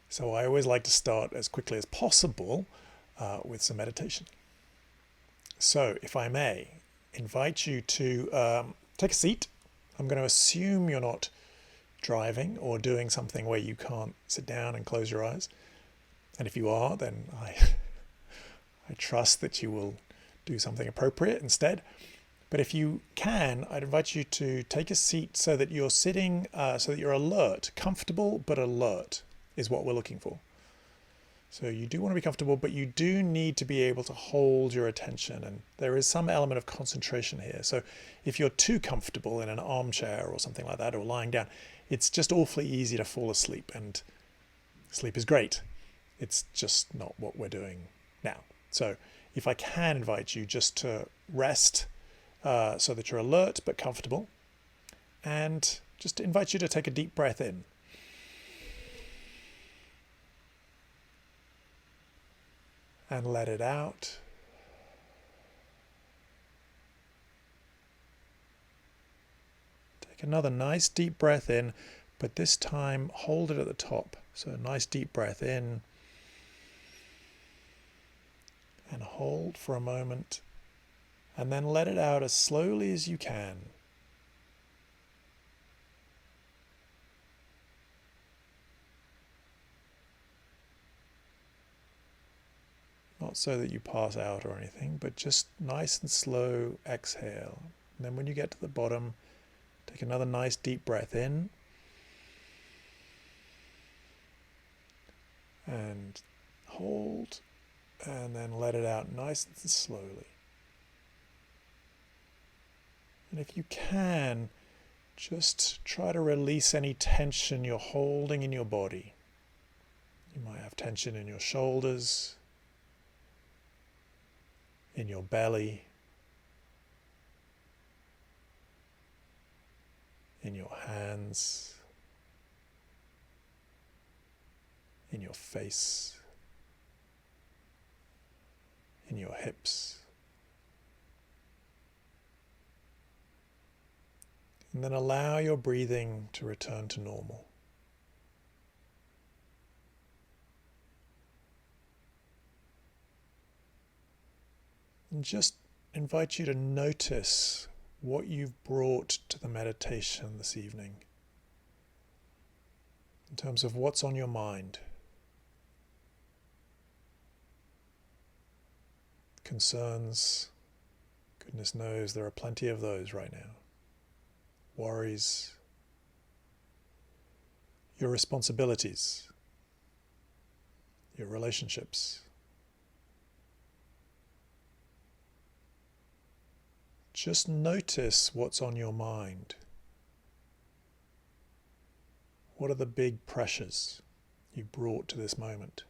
So I always like to start as quickly as possible with some meditation. So if I may invite you to take a seat. I'm going to assume you're not driving or doing something where you can't sit down and close your eyes. And if you are, then I trust that you will do something appropriate instead. But if you can, I'd invite you to take a seat so that you're sitting, so that you're alert. Comfortable but alert is what we're looking for. So you do want to be comfortable, but you do need to be able to hold your attention. And there is some element of concentration here. So if you're too comfortable in an armchair or something like that, or lying down, it's just awfully easy to fall asleep. And sleep is great. It's just not what we're doing now. So if I can invite you just to rest so that you're alert but comfortable, and just to invite you to take a deep breath in. And let it out. Take another nice deep breath in, but this time hold it at the top. So a nice deep breath in. And hold for a moment. And then let it out as slowly as you can. Not so that you pass out or anything, but just nice and slow exhale. And then when you get to the bottom, take another nice deep breath in. And hold. And then let it out nice and slowly. And if you can, just try to release any tension you're holding in your body. You might have tension in your shoulders, in your belly, in your hands, in your face, in your hips. And then allow your breathing to return to normal. And just invite you to notice what you've brought to the meditation this evening in terms of what's on your mind. Concerns, goodness knows there are plenty of those right now. Worries, your responsibilities, your relationships. Just notice what's on your mind. What are the big pressures you brought to this moment?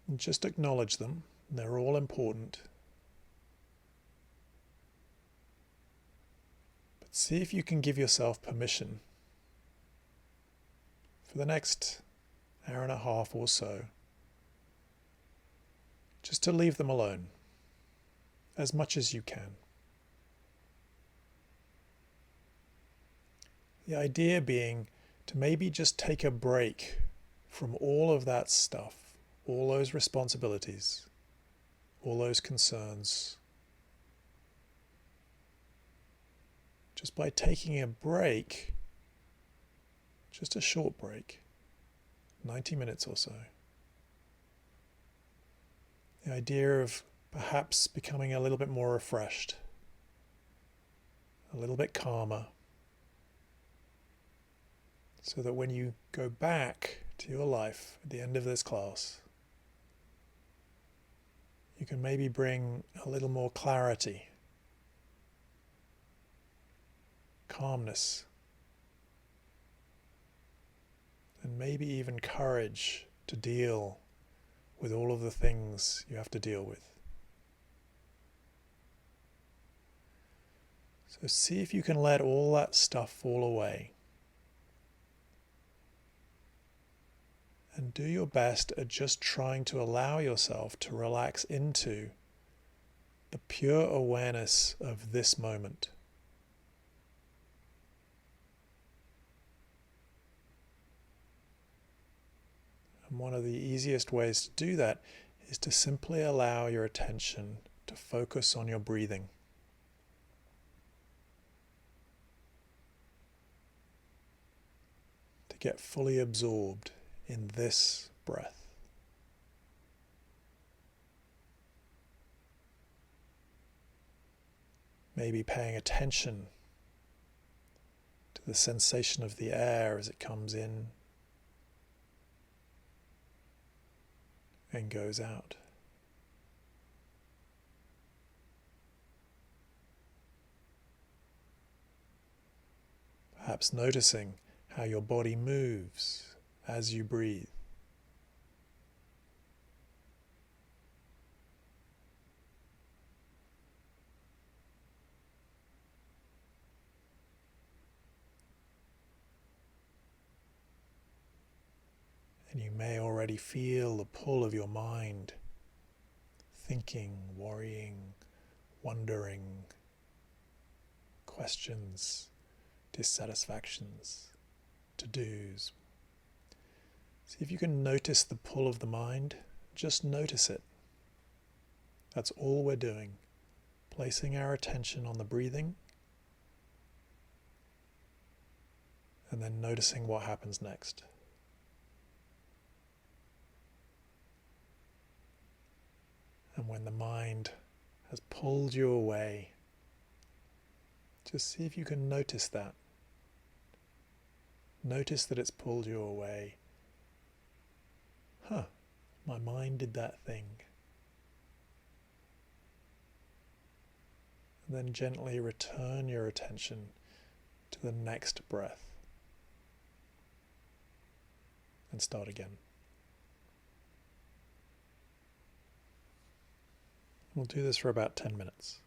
And just acknowledge them. They're all important. But see if you can give yourself permission for the next hour and a half or so just to leave them alone as much as you can. The idea being to maybe just take a break from all of that stuff, all those responsibilities, all those concerns. Just by taking a break, just a short break, 90 minutes or so. The idea of perhaps becoming a little bit more refreshed, a little bit calmer, so that when you go back to your life at the end of this class, you can maybe bring a little more clarity, calmness, and maybe even courage to deal with all of the things you have to deal with. So see if you can let all that stuff fall away. And do your best at just trying to allow yourself to relax into the pure awareness of this moment. And one of the easiest ways to do that is to simply allow your attention to focus on your breathing. To get fully absorbed in this breath. Maybe paying attention to the sensation of the air as it comes in and goes out. Perhaps noticing how your body moves as you breathe. And you may already feel the pull of your mind, thinking, worrying, wondering, questions, dissatisfactions, to-dos. See if you can notice the pull of the mind. Just notice it. That's all we're doing. Placing our attention on the breathing and then noticing what happens next. And when the mind has pulled you away, just see if you can notice that. Notice that it's pulled you away. My mind did that thing. And then gently return your attention to the next breath and start again. We'll do this for about 10 minutes.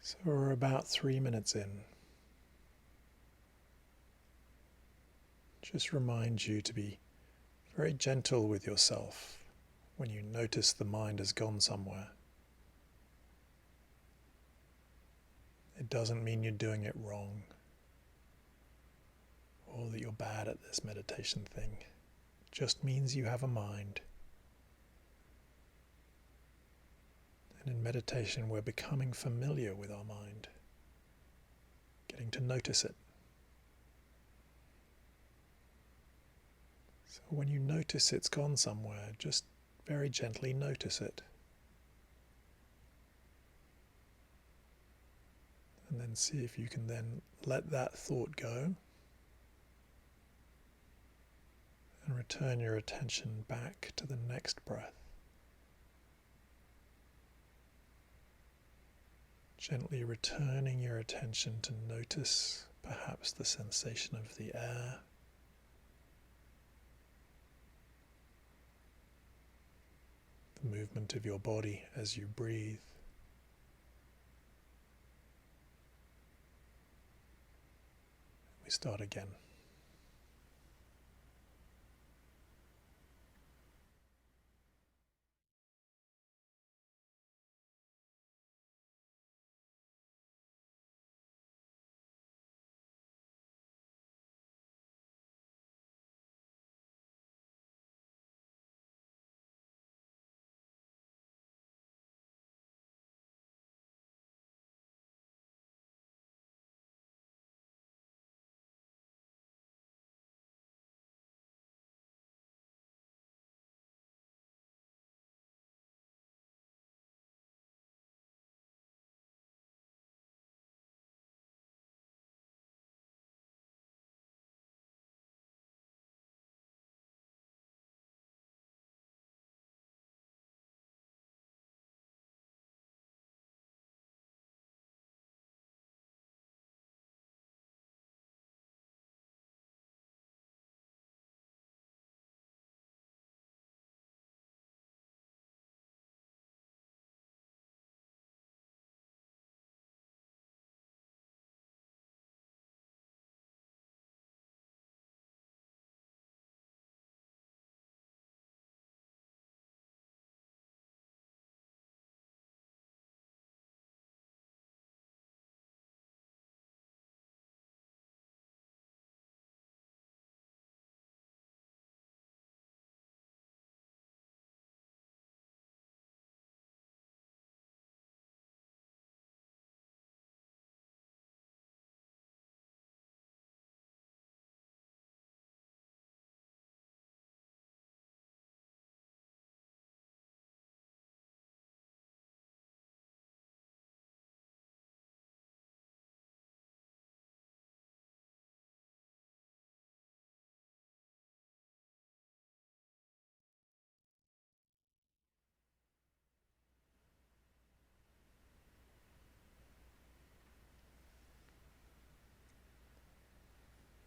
So we're about 3 minutes in. Just remind you to be very gentle with yourself when you notice the mind has gone somewhere. It doesn't mean you're doing it wrong or that you're bad at this meditation thing. It just means you have a mind. And in meditation, we're becoming familiar with our mind, getting to notice it. So when you notice it's gone somewhere, just very gently notice it. And then see if you can then let that thought go and return your attention back to the next breath. Gently returning your attention to notice perhaps the sensation of the air, the movement of your body as you breathe. We start again.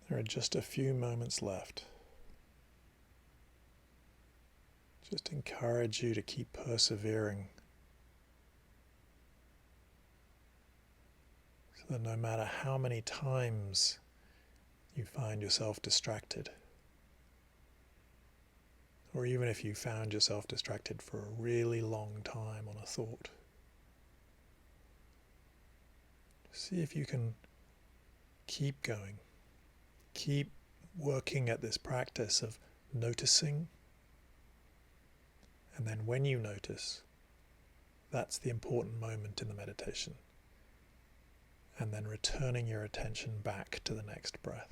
There are just a few moments left. Just encourage you to keep persevering so that no matter how many times you find yourself distracted, or even if you found yourself distracted for a really long time on a thought, see if you can keep going. Keep working at this practice of noticing, and then when you notice, that's the important moment in the meditation, and then returning your attention back to the next breath.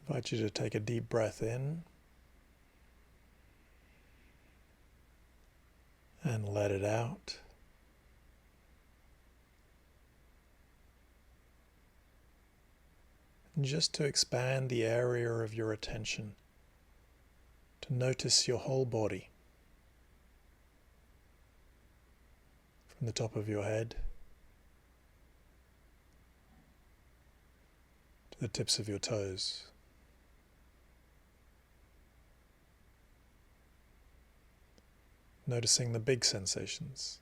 I invite you to take a deep breath in and let it out. And just to expand the area of your attention, to notice your whole body, from the top of your head to the tips of your toes. Noticing the big sensations.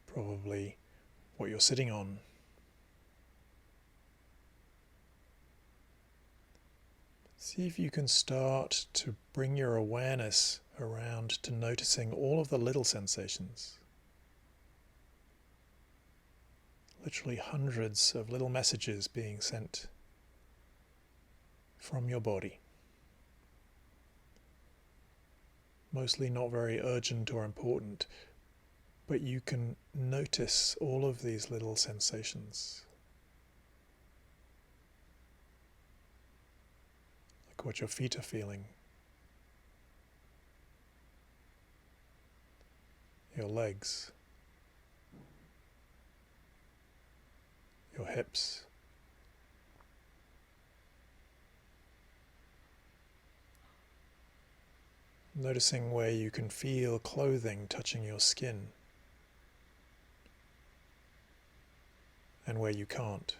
Probably what you're sitting on. See if you can start to bring your awareness around to noticing all of the little sensations. Literally hundreds of little messages being sent from your body. Mostly not very urgent or important, but you can notice all of these little sensations. Like what your feet are feeling, your legs, your hips, noticing where you can feel clothing touching your skin and where you can't.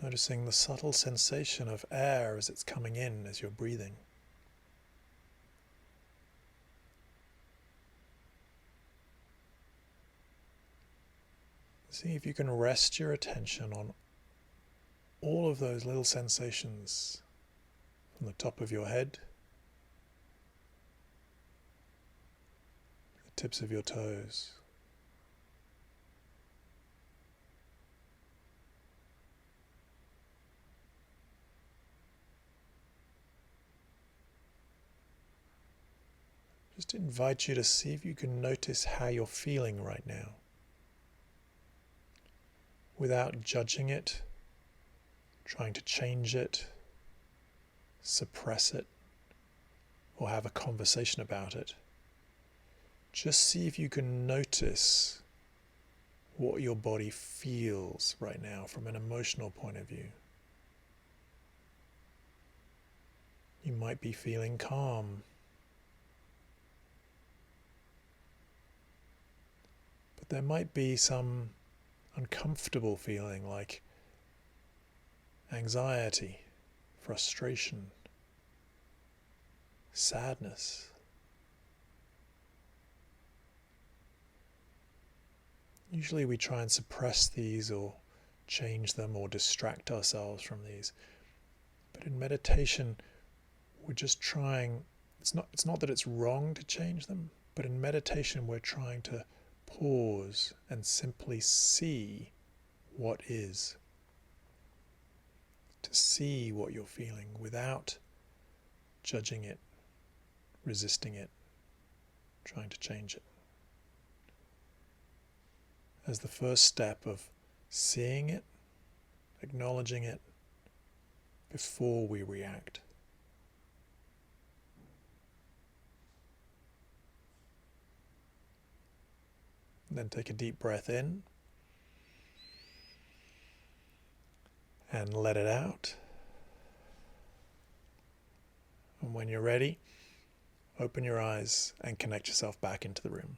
Noticing the subtle sensation of air as it's coming in as you're breathing. See if you can rest your attention on all of those little sensations from the top of your head, the tips of your toes. Just invite you to see if you can notice how you're feeling right now, without judging it, trying to change it, suppress it, or have a conversation about it. Just see if you can notice what your body feels right now from an emotional point of view. You might be feeling calm, but there might be some uncomfortable feeling like anxiety, frustration, sadness. Usually we try and suppress these or change them or distract ourselves from these. But in meditation, we're just trying, it's not that it's wrong to change them, but in meditation we're trying to pause and simply see what is. To see what you're feeling without judging it, resisting it, trying to change it. As the first step of seeing it, acknowledging it, before we react. Then take a deep breath in and let it out. And when you're ready, open your eyes and connect yourself back into the room.